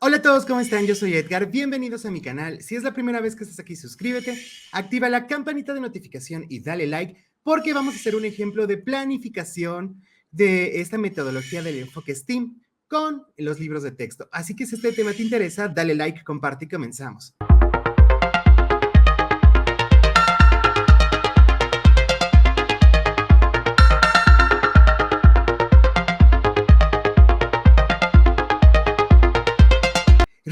Hola a todos, ¿cómo están? Yo soy Edgar, bienvenidos a mi canal. Si es la primera vez que estás aquí, suscríbete, activa la campanita de notificación y dale like, porque vamos a hacer un ejemplo de planificación de esta metodología del enfoque STEAM con los libros de texto. Así que si este tema te interesa, dale like, comparte y comenzamos.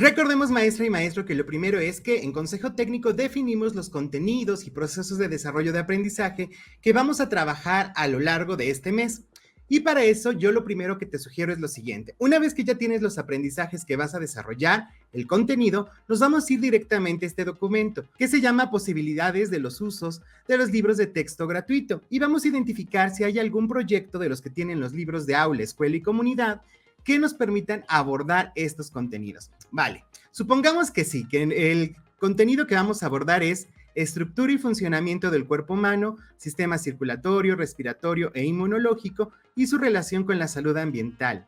Recordemos, maestra y maestro, que lo primero es que en Consejo Técnico definimos los contenidos y procesos de desarrollo de aprendizaje que vamos a trabajar a lo largo de este mes. Y para eso, yo lo primero que te sugiero es lo siguiente. Una vez que ya tienes los aprendizajes que vas a desarrollar, el contenido, nos vamos a ir directamente a este documento, que se llama Posibilidades de los usos de los libros de texto gratuito. Y vamos a identificar si hay algún proyecto de los que tienen los libros de aula, escuela y comunidad que nos permitan abordar estos contenidos. Vale, supongamos que sí, que el contenido que vamos a abordar es estructura y funcionamiento del cuerpo humano, sistema circulatorio, respiratorio e inmunológico y su relación con la salud ambiental,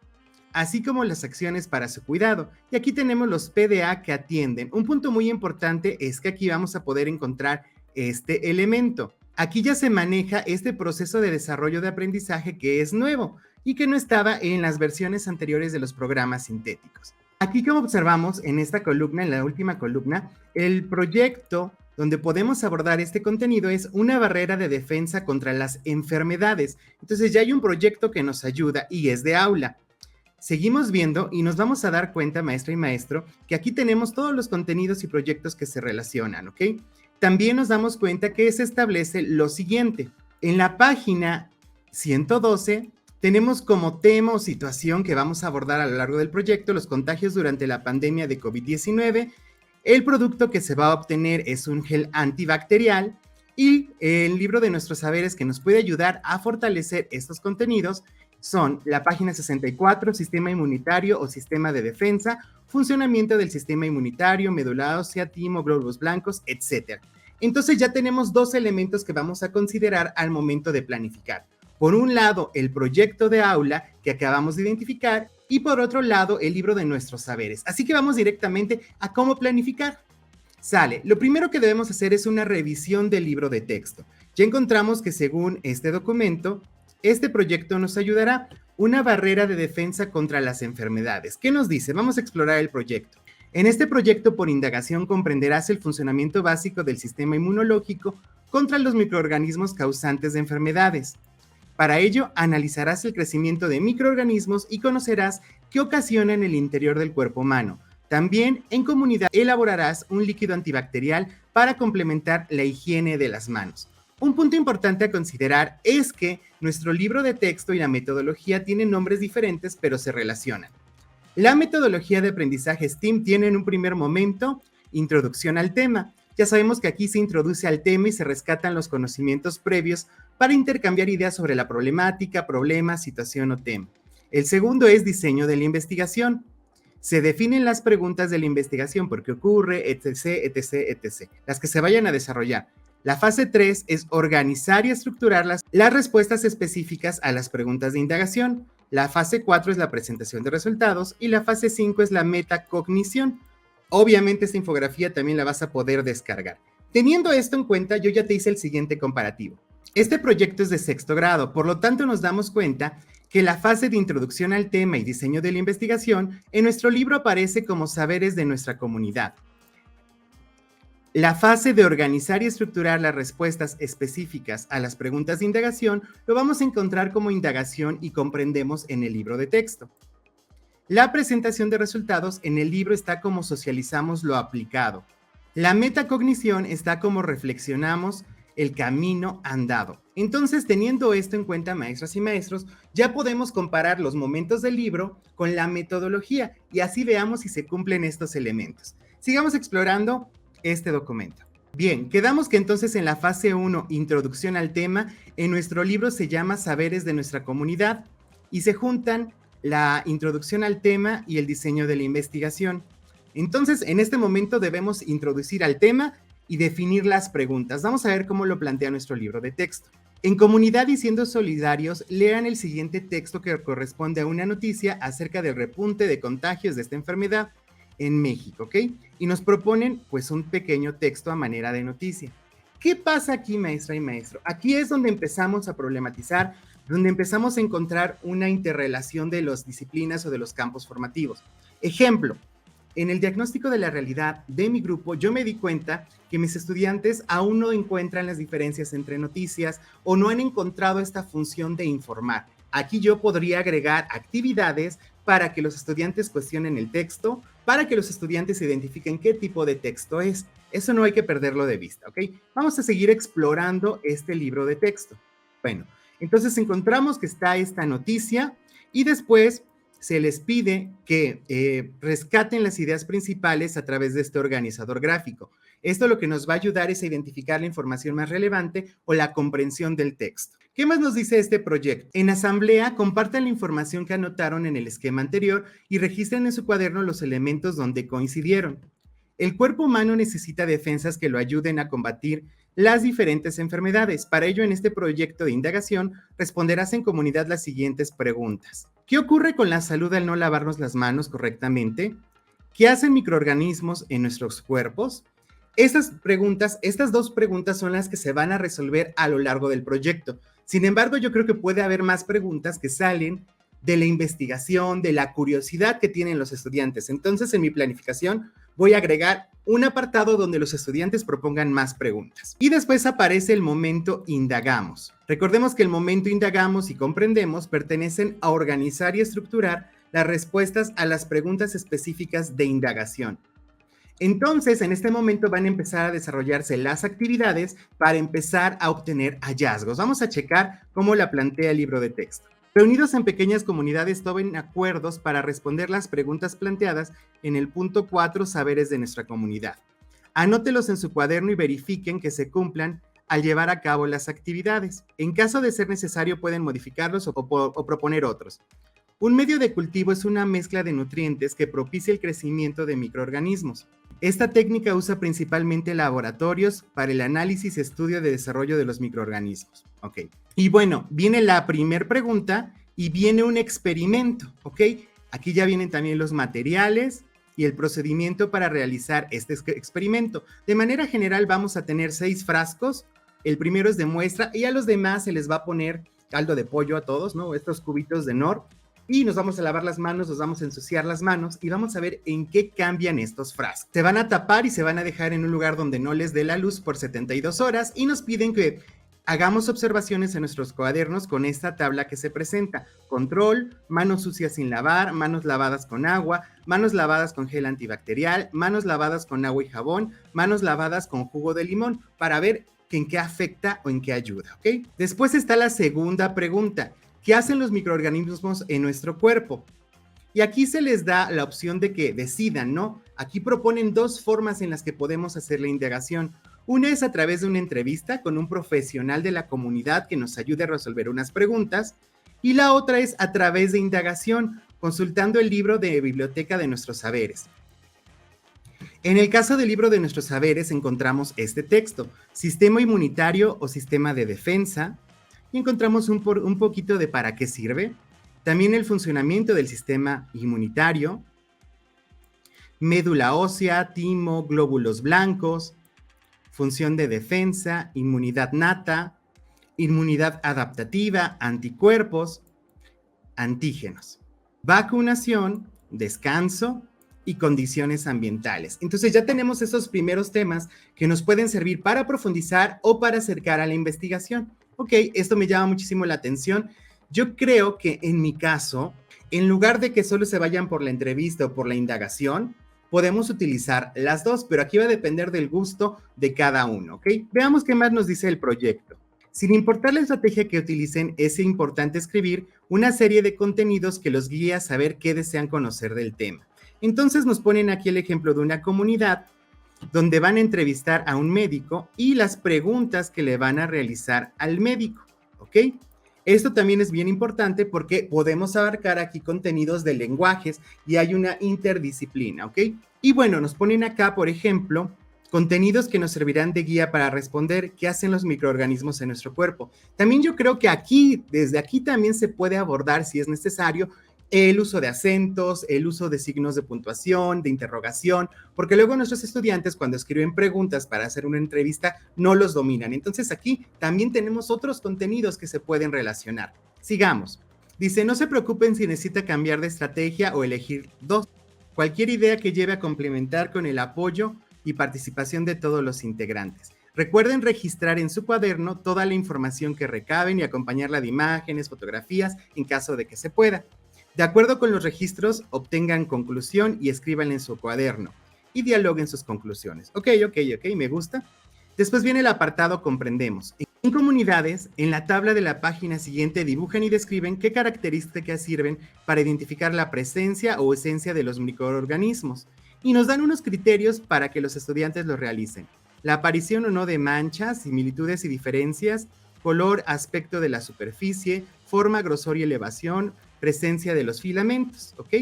así como las acciones para su cuidado. Y aquí tenemos los PDA que atienden. Un punto muy importante es que aquí vamos a poder encontrar este elemento. Aquí ya se maneja este proceso de desarrollo de aprendizaje que es nuevo y que no estaba en las versiones anteriores de los programas sintéticos. Aquí, como observamos en esta columna, en la última columna, el proyecto donde podemos abordar este contenido es una barrera de defensa contra las enfermedades. Entonces ya hay un proyecto que nos ayuda y es de aula. Seguimos viendo y nos vamos a dar cuenta, maestra y maestro, que aquí tenemos todos los contenidos y proyectos que se relacionan, ¿ok? También nos damos cuenta que se establece lo siguiente. En la página 112 tenemos como tema o situación que vamos a abordar a lo largo del proyecto los contagios durante la pandemia de COVID-19. El producto que se va a obtener es un gel antibacterial y el libro de nuestros saberes que nos puede ayudar a fortalecer estos contenidos son la página 64, sistema inmunitario o sistema de defensa, funcionamiento del sistema inmunitario, médula ósea, timo, glóbulos blancos, etc. Entonces ya tenemos dos elementos que vamos a considerar al momento de planificar. Por un lado, el proyecto de aula que acabamos de identificar y por otro lado, el libro de nuestros saberes. Así que vamos directamente a cómo planificar. Sale, lo primero que debemos hacer es una revisión del libro de texto. Ya encontramos que según este documento, este proyecto nos ayudará una barrera de defensa contra las enfermedades. ¿Qué nos dice? Vamos a explorar el proyecto. En este proyecto por indagación comprenderás el funcionamiento básico del sistema inmunológico contra los microorganismos causantes de enfermedades. Para ello, analizarás el crecimiento de microorganismos y conocerás qué ocasionan el interior del cuerpo humano. También, en comunidad, elaborarás un líquido antibacterial para complementar la higiene de las manos. Un punto importante a considerar es que nuestro libro de texto y la metodología tienen nombres diferentes, pero se relacionan. La metodología de aprendizaje STEAM tiene en un primer momento introducción al tema. Ya sabemos que aquí se introduce al tema y se rescatan los conocimientos previos para intercambiar ideas sobre la problemática, problema, situación o tema. El segundo es diseño de la investigación. Se definen las preguntas de la investigación, por qué ocurre, etc., etc., etc., las que se vayan a desarrollar. La fase 3 es organizar y estructurar las respuestas específicas a las preguntas de indagación. La fase 4 es la presentación de resultados y la fase 5 es la metacognición. Obviamente esta infografía también la vas a poder descargar. Teniendo esto en cuenta, yo ya te hice el siguiente comparativo. Este proyecto es de sexto grado, por lo tanto nos damos cuenta que la fase de introducción al tema y diseño de la investigación en nuestro libro aparece como saberes de nuestra comunidad. La fase de organizar y estructurar las respuestas específicas a las preguntas de indagación lo vamos a encontrar como indagación y comprendemos en el libro de texto. La presentación de resultados en el libro está como socializamos lo aplicado. La metacognición está como reflexionamos el camino andado. Entonces, teniendo esto en cuenta, maestras y maestros, ya podemos comparar los momentos del libro con la metodología y así veamos si se cumplen estos elementos. Sigamos explorando este documento. Bien, quedamos que entonces en la fase 1, introducción al tema, en nuestro libro se llama Saberes de nuestra comunidad y se juntan la introducción al tema y el diseño de la investigación. Entonces, en este momento debemos introducir al tema y definir las preguntas. Vamos a ver cómo lo plantea nuestro libro de texto. En comunidad y siendo solidarios, lean el siguiente texto que corresponde a una noticia acerca del repunte de contagios de esta enfermedad en México, ¿ok? Y nos proponen pues un pequeño texto a manera de noticia. ¿Qué pasa aquí, maestra y maestro? Aquí es donde empezamos a problematizar, donde empezamos a encontrar una interrelación de las disciplinas o de los campos formativos. Ejemplo, en el diagnóstico de la realidad de mi grupo, yo me di cuenta que mis estudiantes aún no encuentran las diferencias entre noticias o no han encontrado esta función de informar. Aquí yo podría agregar actividades para que los estudiantes cuestionen el texto, para que los estudiantes identifiquen qué tipo de texto es. Eso no hay que perderlo de vista, ¿ok? Vamos a seguir explorando este libro de texto. Bueno, entonces encontramos que está esta noticia y después se les pide que rescaten las ideas principales a través de este organizador gráfico. Esto lo que nos va a ayudar es a identificar la información más relevante o la comprensión del texto. ¿Qué más nos dice este proyecto? En asamblea, compartan la información que anotaron en el esquema anterior y registren en su cuaderno los elementos donde coincidieron. El cuerpo humano necesita defensas que lo ayuden a combatir las diferentes enfermedades. Para ello, en este proyecto de indagación, responderás en comunidad las siguientes preguntas. ¿Qué ocurre con la salud al no lavarnos las manos correctamente? ¿Qué hacen microorganismos en nuestros cuerpos? Estas dos preguntas son las que se van a resolver a lo largo del proyecto. Sin embargo, yo creo que puede haber más preguntas que salen de la investigación, de la curiosidad que tienen los estudiantes. Entonces, en mi planificación, voy a agregar un apartado donde los estudiantes propongan más preguntas. Y después aparece el momento indagamos. Recordemos que el momento indagamos y comprendemos pertenecen a organizar y estructurar las respuestas a las preguntas específicas de indagación. Entonces, en este momento van a empezar a desarrollarse las actividades para empezar a obtener hallazgos. Vamos a checar cómo la plantea el libro de texto. Reunidos en pequeñas comunidades, tomen acuerdos para responder las preguntas planteadas en el punto 4, saberes de nuestra comunidad. Anótelos en su cuaderno y verifiquen que se cumplan al llevar a cabo las actividades. En caso de ser necesario, pueden modificarlos o proponer otros. Un medio de cultivo es una mezcla de nutrientes que propicia el crecimiento de microorganismos. Esta técnica usa principalmente laboratorios para el análisis y estudio de desarrollo de los microorganismos. Ok. Y bueno, viene la primera pregunta y viene un experimento. Ok. Aquí ya vienen también los materiales y el procedimiento para realizar este experimento. De manera general vamos a tener 6 frascos. El primero es de muestra y a los demás se les va a poner caldo de pollo a todos, ¿no? Estos cubitos de Knorr. Y nos vamos a lavar las manos, nos vamos a ensuciar las manos y vamos a ver en qué cambian estos frascos. Se van a tapar y se van a dejar en un lugar donde no les dé la luz por 72 horas y nos piden que hagamos observaciones en nuestros cuadernos con esta tabla que se presenta. Control, manos sucias sin lavar, manos lavadas con agua, manos lavadas con gel antibacterial, manos lavadas con agua y jabón, manos lavadas con jugo de limón, para ver en qué afecta o en qué ayuda, ¿ok? Después está la segunda pregunta. ¿Qué hacen los microorganismos en nuestro cuerpo? Y aquí se les da la opción de que decidan, ¿no? Aquí proponen 2 formas en las que podemos hacer la indagación. Una es a través de una entrevista con un profesional de la comunidad que nos ayude a resolver unas preguntas. Y la otra es a través de indagación, consultando el libro de Biblioteca de Nuestros Saberes. En el caso del libro de Nuestros Saberes encontramos este texto, Sistema Inmunitario o Sistema de Defensa, y encontramos un poquito de para qué sirve, también el funcionamiento del sistema inmunitario, médula ósea, timo, glóbulos blancos, función de defensa, inmunidad nata, inmunidad adaptativa, anticuerpos, antígenos, vacunación, descanso y condiciones ambientales. Entonces ya tenemos esos primeros temas que nos pueden servir para profundizar o para acercar a la investigación. Ok, esto me llama muchísimo la atención. Yo creo que en mi caso, en lugar de que solo se vayan por la entrevista o por la indagación, podemos utilizar las dos, pero aquí va a depender del gusto de cada uno, ¿ok? Veamos qué más nos dice el proyecto. Sin importar la estrategia que utilicen, es importante escribir una serie de contenidos que los guíe a saber qué desean conocer del tema. Entonces nos ponen aquí el ejemplo de una comunidad donde van a entrevistar a un médico y las preguntas que le van a realizar al médico, ¿ok? Esto también es bien importante porque podemos abarcar aquí contenidos de lenguajes y hay una interdisciplina, ¿ok? Y bueno, nos ponen acá, por ejemplo, contenidos que nos servirán de guía para responder qué hacen los microorganismos en nuestro cuerpo. También yo creo que aquí, desde aquí también se puede abordar, si es necesario, el uso de acentos, el uso de signos de puntuación, de interrogación, porque luego nuestros estudiantes cuando escriben preguntas para hacer una entrevista no los dominan. Entonces aquí también tenemos otros contenidos que se pueden relacionar. Sigamos. Dice, no se preocupen si necesita cambiar de estrategia o elegir dos. Cualquier idea que lleve a complementar con el apoyo y participación de todos los integrantes. Recuerden registrar en su cuaderno toda la información que recaben y acompañarla de imágenes, fotografías, en caso de que se pueda. De acuerdo con los registros, obtengan conclusión y escríbanla en su cuaderno y dialoguen sus conclusiones. Ok, me gusta. Después viene el apartado Comprendemos. En comunidades, en la tabla de la página siguiente dibujan y describen qué características sirven para identificar la presencia o esencia de los microorganismos y nos dan unos criterios para que los estudiantes los realicen. La aparición o no de manchas, similitudes y diferencias, color, aspecto de la superficie, forma, grosor y elevación, presencia de los filamentos, ¿ok?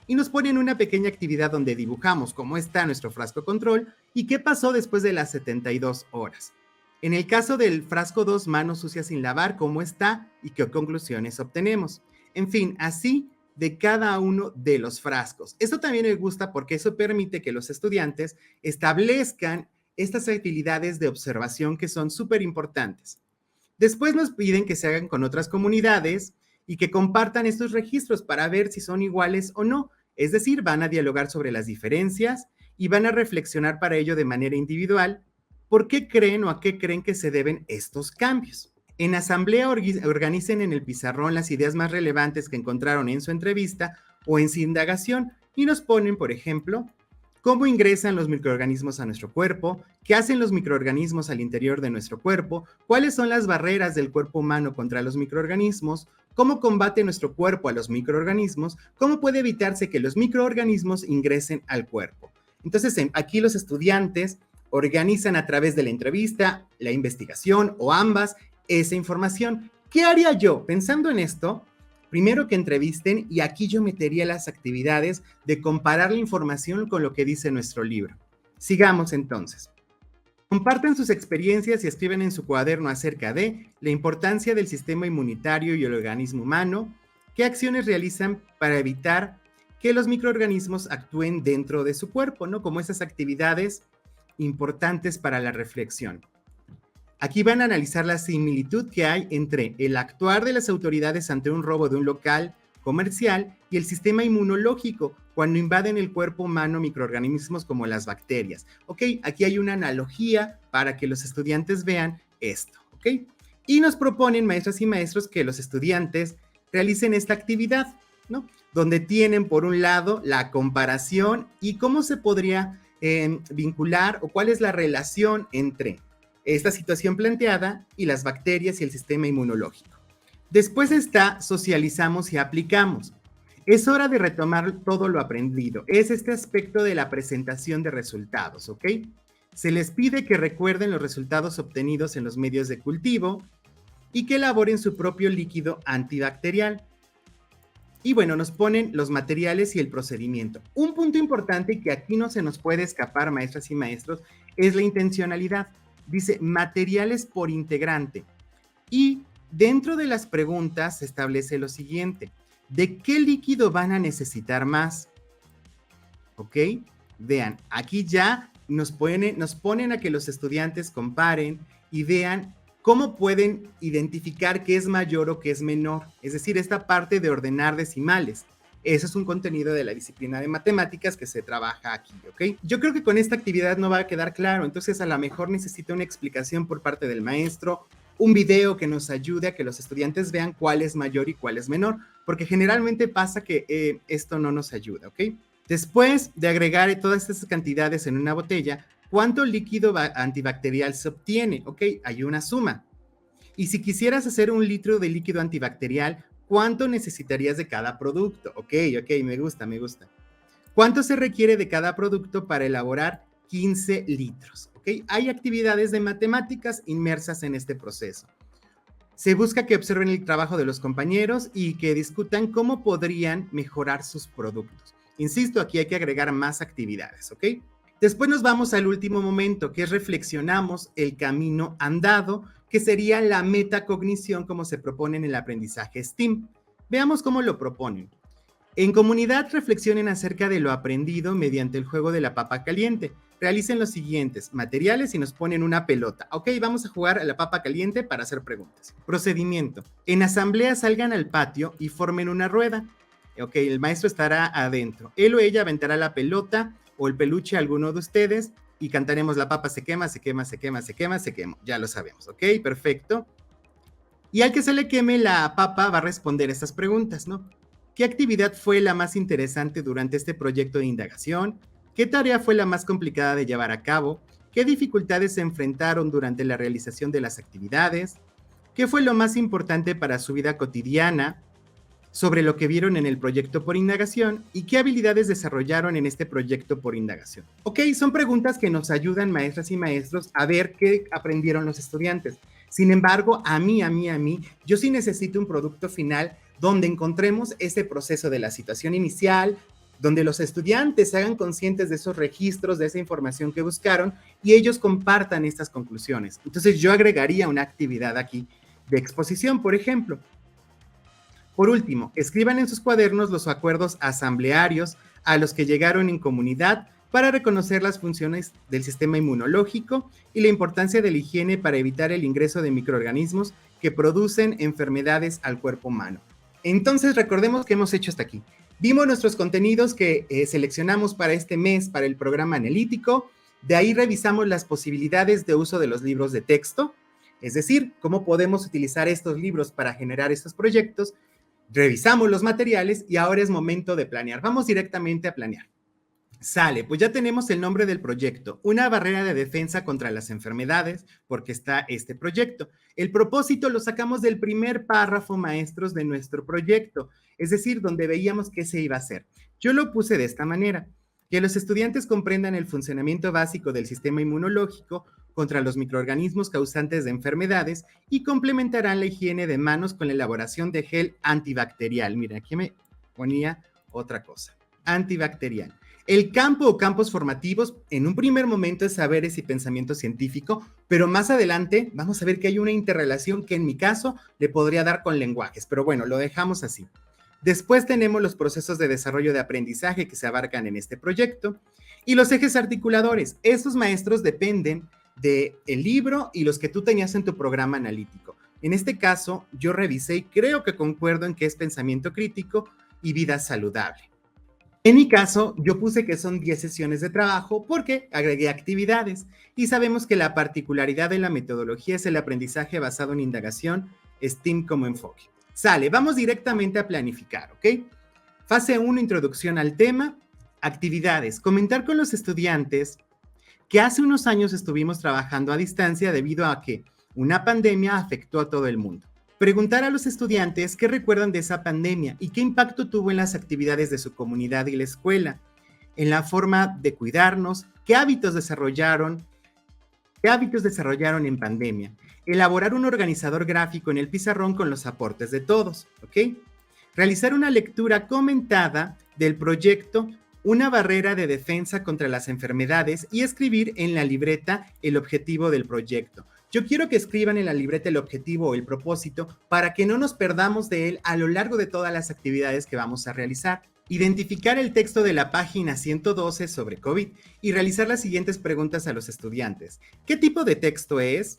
Y nos ponen una pequeña actividad donde dibujamos cómo está nuestro frasco control y qué pasó después de las 72 horas. En el caso del frasco 2, manos sucias sin lavar, cómo está y qué conclusiones obtenemos. En fin, así de cada uno de los frascos. Esto también me gusta porque eso permite que los estudiantes establezcan estas habilidades de observación que son súper importantes. Después nos piden que se hagan con otras comunidades y que compartan estos registros para ver si son iguales o no. Es decir, van a dialogar sobre las diferencias y van a reflexionar para ello de manera individual por qué creen o a qué creen que se deben estos cambios. En asamblea organicen en el pizarrón las ideas más relevantes que encontraron en su entrevista o en su indagación y nos ponen, por ejemplo, cómo ingresan los microorganismos a nuestro cuerpo, qué hacen los microorganismos al interior de nuestro cuerpo, cuáles son las barreras del cuerpo humano contra los microorganismos, cómo combate nuestro cuerpo a los microorganismos, cómo puede evitarse que los microorganismos ingresen al cuerpo. Entonces, aquí los estudiantes organizan a través de la entrevista, la investigación o ambas esa información. ¿Qué haría yo? Pensando en esto, primero que entrevisten, y aquí yo metería las actividades de comparar la información con lo que dice nuestro libro. Sigamos entonces. Compartan sus experiencias y escriben en su cuaderno acerca de la importancia del sistema inmunitario y el organismo humano, qué acciones realizan para evitar que los microorganismos actúen dentro de su cuerpo, ¿no? Como esas actividades importantes para la reflexión. Aquí van a analizar la similitud que hay entre el actuar de las autoridades ante un robo de un local comercial y el sistema inmunológico cuando invaden el cuerpo humano microorganismos como las bacterias. Ok, aquí hay una analogía para que los estudiantes vean esto. Ok, y nos proponen, maestras y maestros, que los estudiantes realicen esta actividad, ¿no? Donde tienen, por un lado, la comparación y cómo se podría vincular o cuál es la relación entre esta situación planteada y las bacterias y el sistema inmunológico. Después está socializamos y aplicamos. Es hora de retomar todo lo aprendido. Es este aspecto de la presentación de resultados, ¿ok? Se les pide que recuerden los resultados obtenidos en los medios de cultivo y que elaboren su propio líquido antibacterial. Y bueno, nos ponen los materiales y el procedimiento. Un punto importante que aquí no se nos puede escapar, maestras y maestros, es la intencionalidad. Dice materiales por integrante. Y dentro de las preguntas se establece lo siguiente. ¿De qué líquido van a necesitar más? ¿Ok? Vean, aquí ya nos ponen a que los estudiantes comparen y vean cómo pueden identificar qué es mayor o qué es menor. Es decir, esta parte de ordenar decimales. Eso es un contenido de la disciplina de matemáticas que se trabaja aquí, ¿ok? Yo creo que con esta actividad no va a quedar claro, entonces a lo mejor necesita una explicación por parte del maestro, un video que nos ayude a que los estudiantes vean cuál es mayor y cuál es menor, porque generalmente pasa que esto no nos ayuda, ¿ok? Después de agregar todas estas cantidades en una botella, ¿cuánto líquido antibacterial se obtiene? Ok, hay una suma. Y si quisieras hacer 1 litro de líquido antibacterial, ¿cuánto necesitarías de cada producto? Ok, me gusta. ¿Cuánto se requiere de cada producto para elaborar 15 litros? Ok, hay actividades de matemáticas inmersas en este proceso. Se busca que observen el trabajo de los compañeros y que discutan cómo podrían mejorar sus productos. Insisto, aquí hay que agregar más actividades, ¿ok? Después nos vamos al último momento, que es reflexionamos el camino andado, que sería la metacognición como se propone en el aprendizaje STEAM. Veamos cómo lo proponen. En comunidad reflexionen acerca de lo aprendido mediante el juego de la papa caliente. Realicen los siguientes materiales y nos ponen una pelota. Ok, vamos a jugar a la papa caliente para hacer preguntas. Procedimiento. En asamblea salgan al patio y formen una rueda. Ok, el maestro estará adentro. Él o ella aventará la pelota o el peluche a alguno de ustedes y cantaremos la papa se quema, se quema, se quema, se quema, se quema. Ya lo sabemos, ok, perfecto. Y al que se le queme la papa va a responder estas preguntas, ¿no? ¿Qué actividad fue la más interesante durante este proyecto de indagación? ¿Qué tarea fue la más complicada de llevar a cabo? ¿Qué dificultades se enfrentaron durante la realización de las actividades? ¿Qué fue lo más importante para su vida cotidiana? Sobre lo que vieron en el proyecto por indagación y qué habilidades desarrollaron en este proyecto por indagación. Ok, son preguntas que nos ayudan maestras y maestros a ver qué aprendieron los estudiantes. Sin embargo, a mí, yo sí necesito un producto final donde encontremos ese proceso de la situación inicial, donde los estudiantes se hagan conscientes de esos registros, de esa información que buscaron y ellos compartan estas conclusiones. Entonces yo agregaría una actividad aquí de exposición, por ejemplo. Por último, escriban en sus cuadernos los acuerdos asamblearios a los que llegaron en comunidad para reconocer las funciones del sistema inmunológico y la importancia de la higiene para evitar el ingreso de microorganismos que producen enfermedades al cuerpo humano. Entonces, recordemos que hemos hecho hasta aquí. Vimos nuestros contenidos que seleccionamos para este mes para el programa analítico. De ahí revisamos las posibilidades de uso de los libros de texto, es decir, cómo podemos utilizar estos libros para generar estos proyectos. Revisamos los materiales y ahora es momento de planear. Vamos directamente a planear. Sale, pues ya tenemos el nombre del proyecto, una barrera de defensa contra las enfermedades, porque está este proyecto. El propósito lo sacamos del primer párrafo, maestros, de nuestro proyecto, es decir, donde veíamos qué se iba a hacer. Yo lo puse de esta manera: que los estudiantes comprendan el funcionamiento básico del sistema inmunológico contra los microorganismos causantes de enfermedades y complementarán la higiene de manos con la elaboración de gel antibacterial. Mira, aquí me ponía otra cosa. Antibacterial. El campo o campos formativos, en un primer momento, es saberes y pensamiento científico, pero más adelante vamos a ver que hay una interrelación que en mi caso le podría dar con lenguajes, pero bueno, lo dejamos así. Después tenemos los procesos de desarrollo de aprendizaje que se abarcan en este proyecto y los ejes articuladores. Estos maestros dependen del libro y los que tú tenías en tu programa analítico. En este caso, yo revisé y creo que concuerdo en que es pensamiento crítico y vida saludable. En mi caso, yo puse que son 10 sesiones de trabajo porque agregué actividades y sabemos que la particularidad de la metodología es el aprendizaje basado en indagación, STEAM como enfoque. Sale, vamos directamente a planificar, ¿ok? Fase 1, introducción al tema. Actividades, comentar con los estudiantes que hace unos años estuvimos trabajando a distancia debido a que una pandemia afectó a todo el mundo. Preguntar a los estudiantes qué recuerdan de esa pandemia y qué impacto tuvo en las actividades de su comunidad y la escuela, en la forma de cuidarnos, qué hábitos desarrollaron en pandemia. Elaborar un organizador gráfico en el pizarrón con los aportes de todos, ¿ok? Realizar una lectura comentada del proyecto, una barrera de defensa contra las enfermedades y escribir en la libreta el objetivo del proyecto. Yo quiero que escriban en la libreta el objetivo o el propósito para que no nos perdamos de él a lo largo de todas las actividades que vamos a realizar. Identificar el texto de la página 112 sobre COVID y realizar las siguientes preguntas a los estudiantes. ¿Qué tipo de texto es?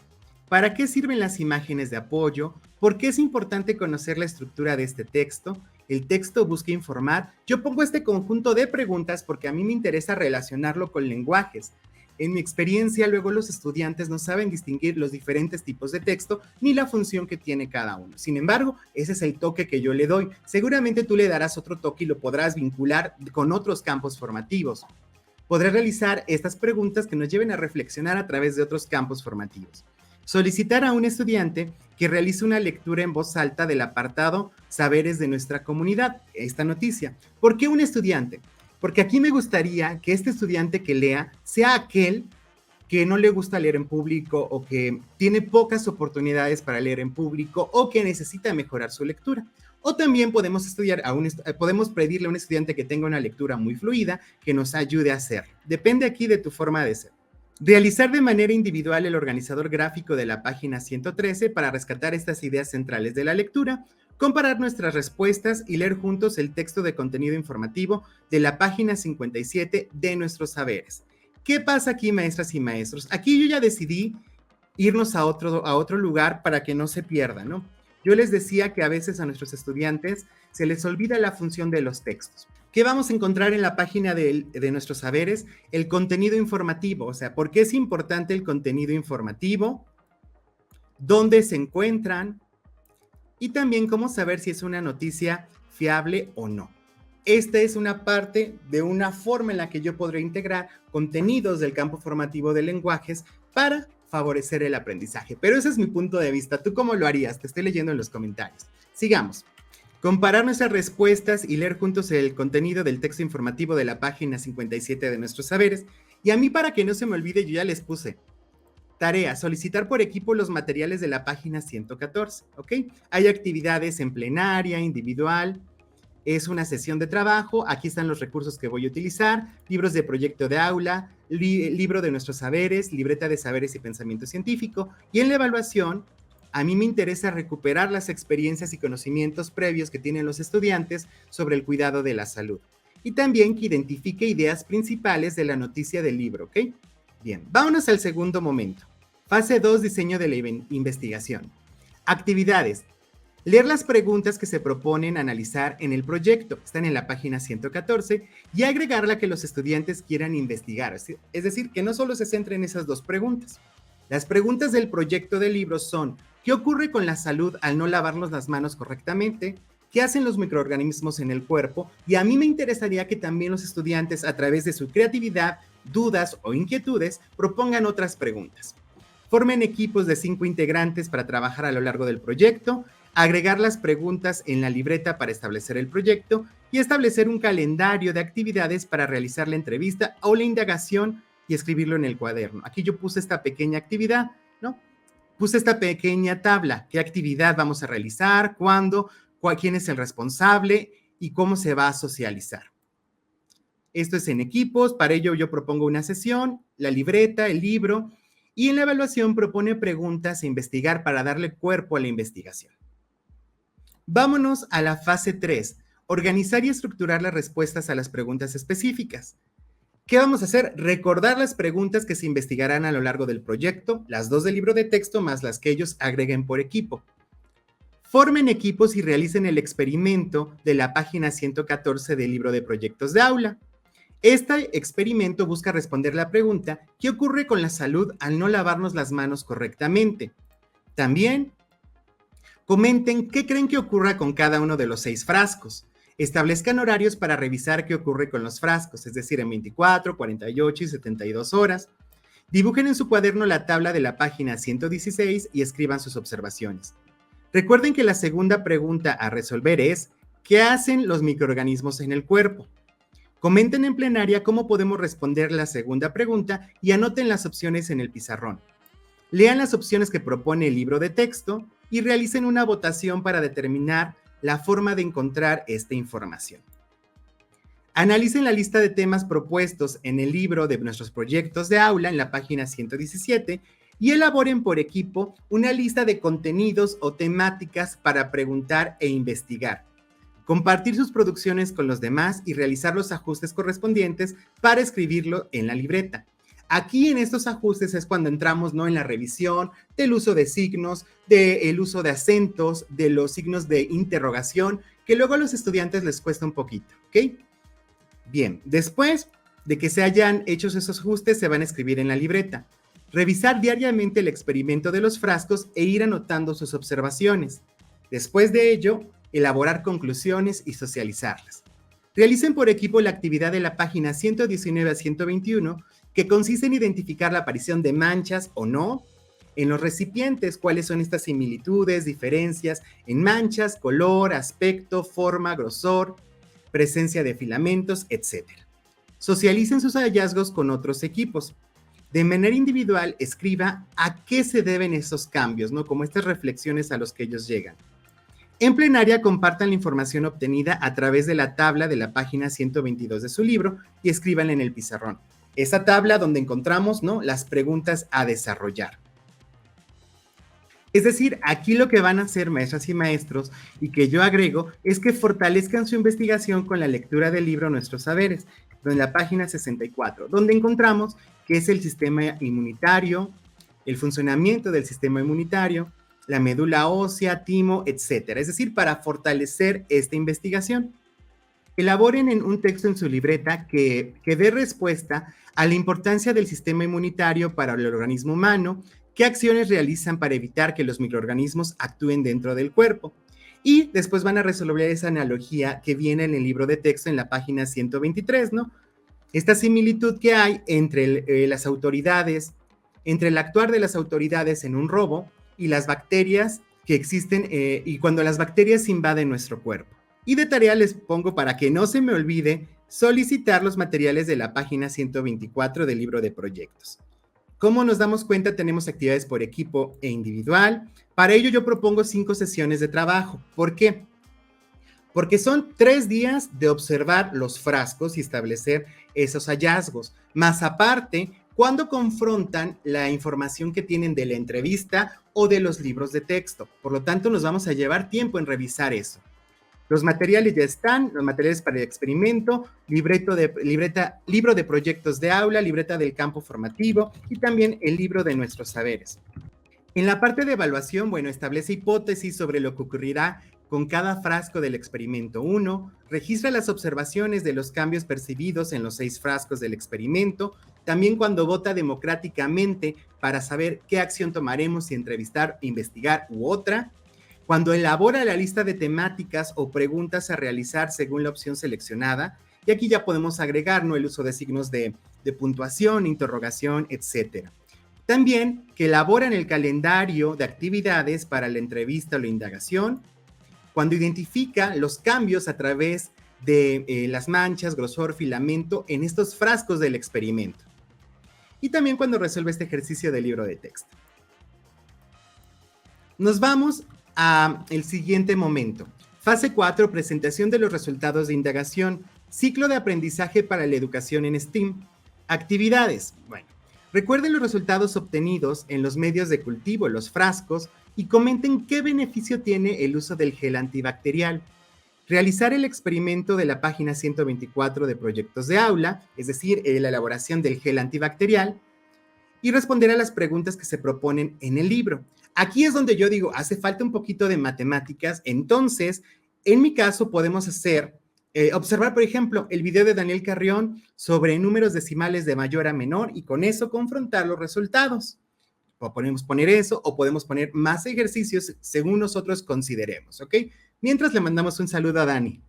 ¿Para qué sirven las imágenes de apoyo? ¿Por qué es importante conocer la estructura de este texto? ¿El texto busca informar? Yo pongo este conjunto de preguntas porque a mí me interesa relacionarlo con lenguajes. En mi experiencia, luego los estudiantes no saben distinguir los diferentes tipos de texto ni la función que tiene cada uno. Sin embargo, ese es el toque que yo le doy. Seguramente tú le darás otro toque y lo podrás vincular con otros campos formativos. Podrás realizar estas preguntas que nos lleven a reflexionar a través de otros campos formativos. Solicitar a un estudiante que realice una lectura en voz alta del apartado Saberes de nuestra comunidad. Esta noticia. ¿Por qué un estudiante? Porque aquí me gustaría que este estudiante que lea sea aquel que no le gusta leer en público o que tiene pocas oportunidades para leer en público o que necesita mejorar su lectura. O también podemos podemos pedirle a un estudiante que tenga una lectura muy fluida que nos ayude a hacerlo. Depende aquí de tu forma de ser. Realizar de manera individual el organizador gráfico de la página 113 para rescatar estas ideas centrales de la lectura, comparar nuestras respuestas y leer juntos el texto de contenido informativo de la página 57 de nuestros saberes. ¿Qué pasa aquí, maestras y maestros? Aquí yo ya decidí irnos a otro lugar para que no se pierda, ¿no? Yo les decía que a veces a nuestros estudiantes se les olvida la función de los textos. ¿Qué vamos a encontrar en la página de nuestros saberes? El contenido informativo, o sea, ¿por qué es importante el contenido informativo? ¿Dónde se encuentran? Y también cómo saber si es una noticia fiable o no. Esta es una parte de una forma en la que yo podré integrar contenidos del campo formativo de lenguajes para favorecer el aprendizaje. Pero ese es mi punto de vista. ¿Tú cómo lo harías? Te estoy leyendo en los comentarios. Sigamos. Comparar nuestras respuestas y leer juntos el contenido del texto informativo de la página 57 de nuestros saberes. Y a mí, para que no se me olvide, yo ya les puse tarea, solicitar por equipo los materiales de la página 114, ¿ok? Hay actividades en plenaria, individual, es una sesión de trabajo, aquí están los recursos que voy a utilizar, libros de proyecto de aula, libro de nuestros saberes, libreta de saberes y pensamiento científico, y en la evaluación, a mí me interesa recuperar las experiencias y conocimientos previos que tienen los estudiantes sobre el cuidado de la salud, y también que identifique ideas principales de la noticia del libro, ¿ok? Bien, vámonos al segundo momento. Fase 2, diseño de la investigación. Actividades. Leer las preguntas que se proponen analizar en el proyecto, están en la página 114, y agregar la que los estudiantes quieran investigar. Es decir, que no solo se centren en esas dos preguntas. Las preguntas del proyecto del libro son: ¿qué ocurre con la salud al no lavarnos las manos correctamente? ¿Qué hacen los microorganismos en el cuerpo? Y a mí me interesaría que también los estudiantes, a través de su creatividad, dudas o inquietudes, propongan otras preguntas. Formen equipos de 5 integrantes para trabajar a lo largo del proyecto, agregar las preguntas en la libreta para establecer el proyecto y establecer un calendario de actividades para realizar la entrevista o la indagación y escribirlo en el cuaderno. Aquí yo puse esta pequeña actividad, ¿no? Puse esta pequeña tabla, qué actividad vamos a realizar, cuándo, quién es el responsable y cómo se va a socializar. Esto es en equipos, para ello yo propongo una sesión, la libreta, el libro, y en la evaluación propone preguntas a investigar para darle cuerpo a la investigación. Vámonos a la fase 3, organizar y estructurar las respuestas a las preguntas específicas. ¿Qué vamos a hacer? Recordar las preguntas que se investigarán a lo largo del proyecto, las 2 del libro de texto más las que ellos agreguen por equipo. Formen equipos y realicen el experimento de la página 114 del libro de proyectos de aula. Este experimento busca responder la pregunta: ¿qué ocurre con la salud al no lavarnos las manos correctamente? También comenten qué creen que ocurra con cada uno de los 6 frascos. Establezcan horarios para revisar qué ocurre con los frascos, es decir, en 24, 48 y 72 horas. Dibujen en su cuaderno la tabla de la página 116 y escriban sus observaciones. Recuerden que la segunda pregunta a resolver es: ¿qué hacen los microorganismos en el cuerpo? Comenten en plenaria cómo podemos responder la segunda pregunta y anoten las opciones en el pizarrón. Lean las opciones que propone el libro de texto y realicen una votación para determinar la forma de encontrar esta información. Analicen la lista de temas propuestos en el libro de nuestros proyectos de aula en la página 117 y elaboren por equipo una lista de contenidos o temáticas para preguntar e investigar. Compartir sus producciones con los demás y realizar los ajustes correspondientes para escribirlo en la libreta. Aquí en estos ajustes es cuando entramos, ¿no?, en la revisión del uso de signos, del uso de acentos, de los signos de interrogación, que luego a los estudiantes les cuesta un poquito, ¿ok? Bien, después de que se hayan hecho esos ajustes, se van a escribir en la libreta. Revisar diariamente el experimento de los frascos e ir anotando sus observaciones. Después de ello, elaborar conclusiones y socializarlas. Realicen por equipo la actividad de la página 119 a 121, que consiste en identificar la aparición de manchas o no en los recipientes, cuáles son estas similitudes, diferencias en manchas, color, aspecto, forma, grosor, presencia de filamentos, etc. Socialicen sus hallazgos con otros equipos. De manera individual, escriba a qué se deben esos cambios, ¿no?, como estas reflexiones a los que ellos llegan. En plenaria, compartan la información obtenida a través de la tabla de la página 122 de su libro y escríbanla en el pizarrón. Esa tabla donde encontramos, ¿no?, las preguntas a desarrollar. Es decir, aquí lo que van a hacer maestras y maestros y que yo agrego es que fortalezcan su investigación con la lectura del libro Nuestros Saberes, en la página 64, donde encontramos qué es el sistema inmunitario, el funcionamiento del sistema inmunitario, la médula ósea, timo, etcétera. Es decir, para fortalecer esta investigación. Elaboren en un texto en su libreta que dé respuesta a la importancia del sistema inmunitario para el organismo humano, qué acciones realizan para evitar que los microorganismos actúen dentro del cuerpo. Y después van a resolver esa analogía que viene en el libro de texto en la página 123, ¿no? Esta similitud que hay entre las autoridades, entre el actuar de las autoridades en un robo y las bacterias que existen y cuando las bacterias invaden nuestro cuerpo. Y de tarea les pongo para que no se me olvide solicitar los materiales de la página 124 del libro de proyectos. Como nos damos cuenta, tenemos actividades por equipo e individual. Para ello yo propongo 5 sesiones de trabajo. ¿Por qué? Porque son 3 días de observar los frascos y establecer esos hallazgos. Más aparte, cuando confrontan la información que tienen de la entrevista o de los libros de texto. Por lo tanto, nos vamos a llevar tiempo en revisar eso. Los materiales ya están, los materiales para el experimento, libro de proyectos de aula, libreta del campo formativo y también el libro de nuestros saberes. En la parte de evaluación, bueno, establece hipótesis sobre lo que ocurrirá con cada frasco del experimento 1, registra las observaciones de los cambios percibidos en los 6 frascos del experimento, también cuando vota democráticamente para saber qué acción tomaremos, si entrevistar, investigar u otra, cuando elabora la lista de temáticas o preguntas a realizar según la opción seleccionada, y aquí ya podemos agregar, ¿no?, el uso de signos de puntuación, interrogación, etcétera. También que elaboran el calendario de actividades para la entrevista o la indagación, cuando identifica los cambios a través de las manchas, grosor, filamento en estos frascos del experimento. Y también cuando resuelve este ejercicio del libro de texto. Nos vamos al siguiente momento. Fase 4, presentación de los resultados de indagación. Ciclo de aprendizaje para la educación en STEAM. Actividades. Bueno, recuerden los resultados obtenidos en los medios de cultivo, los frascos, y comenten qué beneficio tiene el uso del gel antibacterial. Realizar el experimento de la página 124 de proyectos de aula, es decir, la elaboración del gel antibacterial, y responder a las preguntas que se proponen en el libro. Aquí es donde yo digo, hace falta un poquito de matemáticas, entonces, en mi caso podemos observar, por ejemplo, el video de Daniel Carrión sobre números decimales de mayor a menor y con eso confrontar los resultados. Podemos poner eso o podemos poner más ejercicios según nosotros consideremos, ¿ok? Mientras le mandamos un saludo a Dani.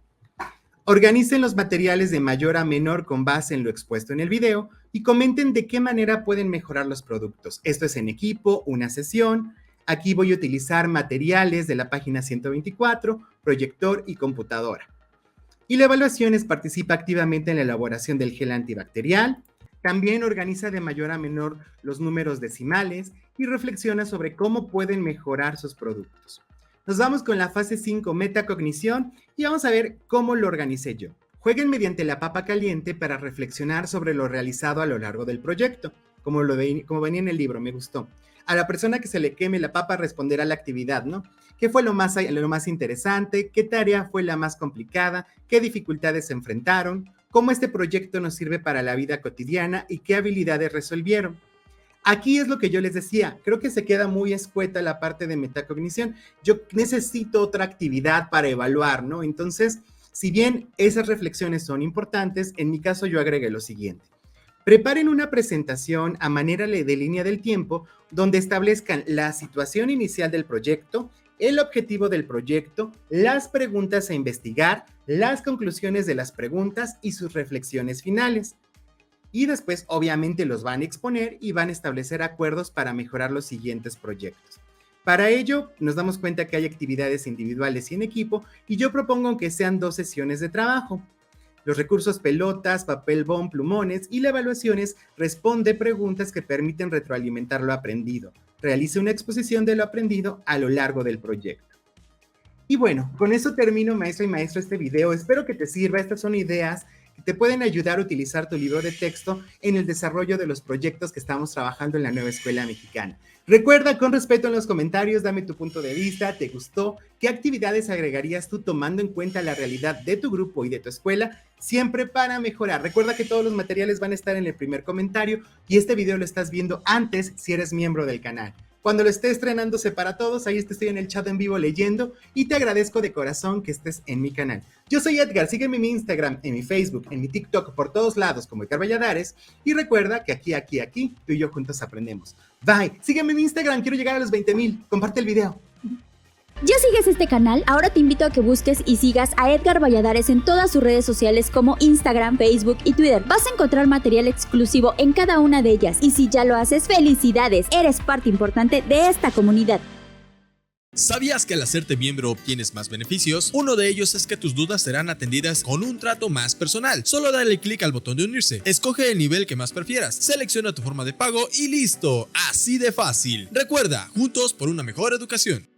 Organicen los materiales de mayor a menor con base en lo expuesto en el video y comenten de qué manera pueden mejorar los productos. Esto es en equipo, una sesión. Aquí voy a utilizar materiales de la página 124, proyector y computadora. Y la evaluación participa activamente en la elaboración del gel antibacterial. También organiza de mayor a menor los números decimales y reflexiona sobre cómo pueden mejorar sus productos. Nos vamos con la fase 5, metacognición, y vamos a ver cómo lo organicé yo. Jueguen mediante la papa caliente para reflexionar sobre lo realizado a lo largo del proyecto, como venía en el libro, me gustó. A la persona que se le queme la papa responderá la actividad, ¿no? ¿Qué fue lo más interesante? ¿Qué tarea fue la más complicada? ¿Qué dificultades se enfrentaron? ¿Cómo este proyecto nos sirve para la vida cotidiana? ¿Y qué habilidades resolvieron? Aquí es lo que yo les decía, creo que se queda muy escueta la parte de metacognición. Yo necesito otra actividad para evaluar, ¿no? Entonces, si bien esas reflexiones son importantes, en mi caso yo agregué lo siguiente. Preparen una presentación a manera de línea del tiempo donde establezcan la situación inicial del proyecto, el objetivo del proyecto, las preguntas a investigar, las conclusiones de las preguntas y sus reflexiones finales. Y después, obviamente, los van a exponer y van a establecer acuerdos para mejorar los siguientes proyectos. Para ello, nos damos cuenta que hay actividades individuales y en equipo, y yo propongo que sean 2 sesiones de trabajo. Los recursos pelotas, papel bond, plumones y la evaluación responde preguntas que permiten retroalimentar lo aprendido. Realice una exposición de lo aprendido a lo largo del proyecto. Y bueno, con eso termino, maestro y maestro, este video. Espero que te sirva. Estas son ideas te pueden ayudar a utilizar tu libro de texto en el desarrollo de los proyectos que estamos trabajando en la nueva escuela mexicana. Recuerda con respeto en los comentarios, dame tu punto de vista, ¿te gustó? ¿Qué actividades agregarías tú tomando en cuenta la realidad de tu grupo y de tu escuela? Siempre para mejorar. Recuerda que todos los materiales van a estar en el primer comentario y este video lo estás viendo antes si eres miembro del canal. Cuando lo esté estrenándose para todos, ahí estoy en el chat en vivo leyendo y te agradezco de corazón que estés en mi canal. Yo soy Edgar, sígueme en mi Instagram, en mi Facebook, en mi TikTok, por todos lados como Edgar Valladares y recuerda que aquí, tú y yo juntos aprendemos. Bye, sígueme en mi Instagram, quiero llegar a los 20,000, comparte el video. ¿Ya sigues este canal? Ahora te invito a que busques y sigas a Edgar Valladares en todas sus redes sociales como Instagram, Facebook y Twitter. Vas a encontrar material exclusivo en cada una de ellas y si ya lo haces, ¡felicidades! Eres parte importante de esta comunidad. ¿Sabías que al hacerte miembro obtienes más beneficios? Uno de ellos es que tus dudas serán atendidas con un trato más personal. Solo dale clic al botón de unirse, escoge el nivel que más prefieras, selecciona tu forma de pago y listo, así de fácil. Recuerda, juntos por una mejor educación.